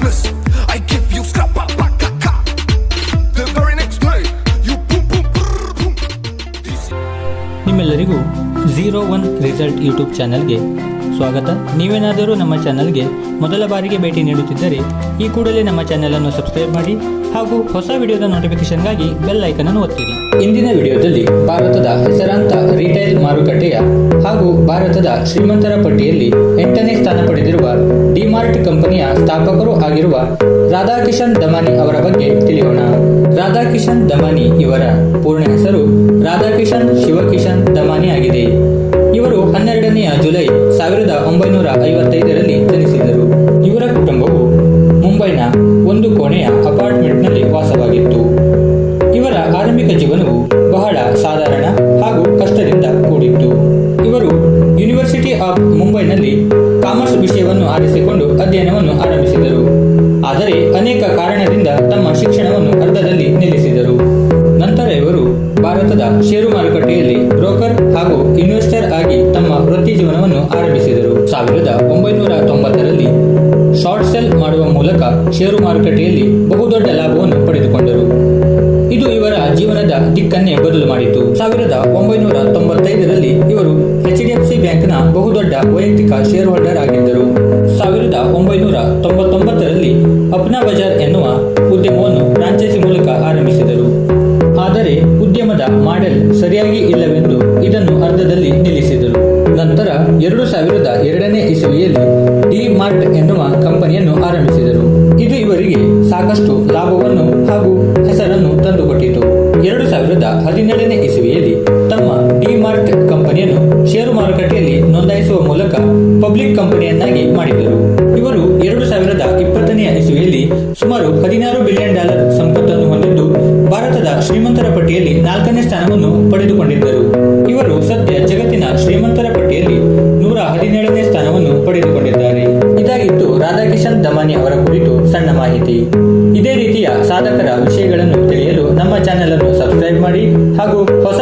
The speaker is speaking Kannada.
Christmas, I give you scrap up, ka. The very next day, you boom boom brrr, boom. ನಿಮ್ಮೆಲ್ಲರಿಗೂ 01 ರಿಸಲ್ಟ್ ಯೂಟ್ಯೂಬ್ ಚಾನಲ್ಗೆ ಸ್ವಾಗತ. ನೀವೇನಾದರೂ ನಮ್ಮ ಚಾನಲ್ಗೆ ಮೊದಲ ಬಾರಿಗೆ ಭೇಟಿ ನೀಡುತ್ತಿದ್ದರೆ ಈ ಕೂಡಲೇ ನಮ್ಮ ಚಾನಲನ್ನು ಸಬ್ಸ್ಕ್ರೈಬ್ ಮಾಡಿ ಹಾಗೂ ಹೊಸ ವಿಡಿಯೋದ ನೋಟಿಫಿಕೇಶನ್ಗಾಗಿ ಬೆಲ್ ಐಕನ್ ಅನ್ನು ಒತ್ತಿರಿ. ಇಂದಿನ ವಿಡಿಯೋದಲ್ಲಿ ಭಾರತದ ಹೆಸರಾಂತ ರಿಟೈಲ್ ಮಾರುಕಟ್ಟೆಯ ಹಾಗೂ ಭಾರತದ ಶ್ರೀಮಂತರ ಪಟ್ಟಿಯಲ್ಲಿ 8ನೇ ಸ್ಥಾನ ಪಡೆದಿರುವ ಡಿಮಾರ್ಟ್ ಕಂಪನಿಯ ಸ್ಥಾಪಕರು ಆಗಿರುವ ರಾಧಾಕಿಶನ್ ದಮಾನಿ ಅವರ ಬಗ್ಗೆ ತಿಳಿಯೋಣ. ರಾಧಾಕಿಶನ್ ದಮಾನಿ ಇವರ ಪೂರ್ಣ ಹೆಸರು ರಾಧಾಕಿಶನ್ ಶಿವಕಿಶನ್ ದಮಾನಿ ಆಗಿದೆ. ಇವರು 12ನೇ ಜುಲೈ 1955ರಲ್ಲಿ ಜನಿಸಿದರು. ಇವರ ಕುಟುಂಬವು ಮುಂಬೈನ ಒಂದು ಕೋಣೆಯ ಅಪಾರ್ಟ್ಮೆಂಟ್ನಲ್ಲಿ ವಾಸವಾಗಿತ್ತು. ಇವರ ಆರಂಭಿಕ ಜೀವನವು ಬಹಳ ಸಾಧಾರಣ ಹಾಗೂ ಕಷ್ಟದಿಂದ ಕೂಡಿತ್ತು. ಇವರು ಯೂನಿವರ್ಸಿಟಿ ಆಫ್ ಮುಂಬೈನಲ್ಲಿ ಕಾಮರ್ಸ್ ವಿಷಯವನ್ನು ಆರಿಸಿಕೊಂಡು ಅಧ್ಯಯನವನ್ನು ಆರಂಭಿಸಿದರು. ಆದರೆ ಅನೇಕ ಕಾರಣದಿಂದ ತಮ್ಮ ಶಿಕ್ಷಣವನ್ನು ಅರ್ಧದಲ್ಲಿ ನಿಲ್ಲಿಸಿದರು. ನಂತರ ಇವರು ಭಾರತದ ಷೇರು ಮಾರುಕಟ್ಟೆಯಲ್ಲಿ ಬ್ರೋಕರ್ ಹಾಗೂ ಇನ್ವೆಸ್ಟರ್ ಆಗಿ ತಮ್ಮ ವೃತ್ತಿ ಜೀವನವನ್ನು ಆರಂಭಿಸಿದರು. 1990ರಲ್ಲಿ ಶಾರ್ಟ್ ಸೆಲ್ ಮಾಡುವ ಮೂಲಕ ಷೇರು ಮಾರುಕಟ್ಟೆಯಲ್ಲಿ ಬಹುದೊಡ್ಡ ಲಾಭವನ್ನು ಪಡೆದುಕೊಂಡರು. ಇದು ಇವರ ಜೀವನದ ದಿಕ್ಕನ್ನೇ ಬದಲು ಮಾಡಿತು. 1995ರಲ್ಲಿ ಇವರು HDFC ಬ್ಯಾಂಕ್ನ ಬಹುದೊಡ್ಡ ವೈಯಕ್ತಿಕ ಶೇರ್ ಹೋಲ್ಡರ್ ಆಗಿದ್ದರು. 1999ರಲ್ಲಿ ಅಪ್ನಾ ಬಜಾರ್ ಎನ್ನುವ ಉದ್ಯಮವನ್ನು ಫ್ರಾಂಚೈಸಿ ಮೂಲಕ ಆರಂಭಿಸಿದರು. ಆದರೆ ಉದ್ಯಮದ ಮಾಡೆಲ್ ಸರಿಯಾಗಿ ಇಲ್ಲವೆಂದು ಇದನ್ನು ಅರ್ಧದಲ್ಲಿ ನಿಲ್ಲಿಸಿದರು. ನಂತರ 2002ನೇ ಇಸವಿಯಲ್ಲಿ ಡಿ-ಮಾರ್ಟ್ ಎನ್ನುವ ಕಂಪನಿಯನ್ನು ಆರಂಭಿಸಿದರು. ಇದು ಇವರಿಗೆ ಸಾಕಷ್ಟು ಲಾಭವನ್ನು ಹಾಗೂ ಹೆಸರನ್ನು ತಂದುಕೊಟ್ಟಿತು. 2017ನೇ ಇಸವಿಯಲ್ಲಿ ತಮ್ಮ ಡಿ-ಮಾರ್ಟ್ ಕಂಪನಿಯನ್ನು ಷೇರು ಮಾರುಕಟ್ಟೆಯಲ್ಲಿ ನೋಂದಾಯಿಸುವ ಮೂಲಕ ಪಬ್ಲಿಕ್ ಕಂಪನಿಯನ್ನಾಗಿ ಮಾಡಿದರು. ಇವರು 2020ನೇ ಇಸವಿಯಲ್ಲಿ ಸುಮಾರು $16 ಬಿಲಿಯನ್ ಸಂಪತ್ತನ್ನು ಹೊಂದಿದ್ದು ಭಾರತದ ಶ್ರೀಮಂತರ ಪಟ್ಟಿಯಲ್ಲಿ 4ನೇ ಸ್ಥಾನವನ್ನು ಪಡೆದುಕೊಂಡಿದ್ದರು. ಇವರು ಸದ್ಯ ಜಗತ್ತಿನ ಶ್ರೀಮಂತರ ಪಟ್ಟಿಯಲ್ಲಿ 117ನೇ ಸ್ಥಾನವನ್ನು ಪಡೆದುಕೊಂಡಿದ್ದಾರೆ. ಇದಾಗಿತ್ತು ರಾಧಾಕಿಶನ್ ದಮಾನಿ ಅವರ ಕುರಿತು ಸಣ್ಣ ಮಾಹಿತಿ. ಇದೇ ರೀತಿಯ ಸಾಧಕರ ವಿಷಯಗಳನ್ನು ತಿಳಿಯಲು ನಮ್ಮ ಚಾನೆಲ್ ಅನ್ನು ಸಬ್ಸ್ಕ್ರೈಬ್ ಮಾಡಿ ಹಾಗೂ ಹೊಸ